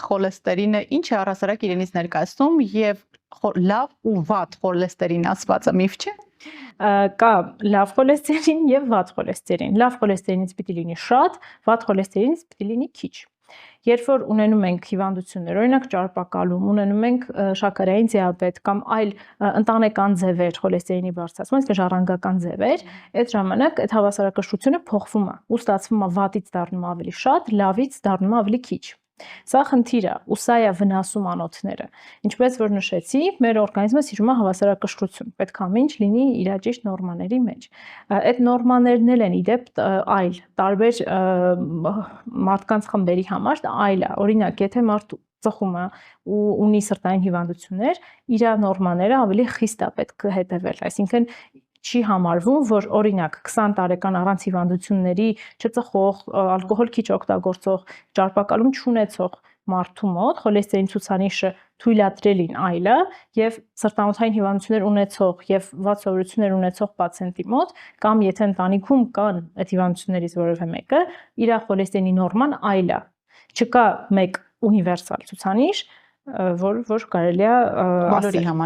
խոլեստերինը ինչ է առհասարակ իրենից ներկայացնում եւ լավ ու վատ խոլեստերին ասվածը միֆ չէ։ Կա լավ խոլեստերին եւ վատ խոլեստերին։ Լավ խոլեստերինից պիտի լինի շատ, վատ խոլեստերինից պիտի լինի քիչ։ Երբ որ ունենում ենք հիվանդություններ, օրինակ ճարպակալում, ունենում ենք շաքարային դիաբետ կամ այլ ընտանեկան ձևեր խոլեստերինի բարձրացում, այսինքն ժառանգական ձևեր, այդ ժամանակ այդ հավասարակշռությունը փոխվում է ու ստացվում է վատից դառնում ավելի շատ, լավից դառնում ավելի քիչ։ Սա խնդիր է, ու սա է վնասում անոթները։ Ինչպես որ նշեցի, մեր օրգանիզմը սիրում է հավասարակշռություն, պետք է ամեն ինչ լինի իր ճիշտ նորմաների մեջ։ Այդ նորմաներն էլ են իդեպ այլ տարբեր մարդկանց խմբերի համար այլ է։ Օրինակ, եթե մարդ ծխում է ու ունի սրտային հիվանդություններ, իր նորմաները ավելի խիստ է պետք հետևել, այսինքն չի համարվում, որ օրինակ 20 տարեկան առանց հիվանդությունների չծխող, ալկոհոլ քիչ օգտագործող, ճարպակալում չունեցող մարդու մոտ խոլեստերին ցուցանիշը թույլատրելին այլը եւ սրտանոթային հիվանդություններ ունեցող եւ վատ սովորություններ ունեցող պացիենտի մոտ կամ եթե ընտանիքում կան այդ հիվանդություններից որևէ մեկը, իր խոլեստերինի նորման այլ է։ Չկա մեկ ունիվերսալ ցուցանիշ, որ կարելի է բոլորի համար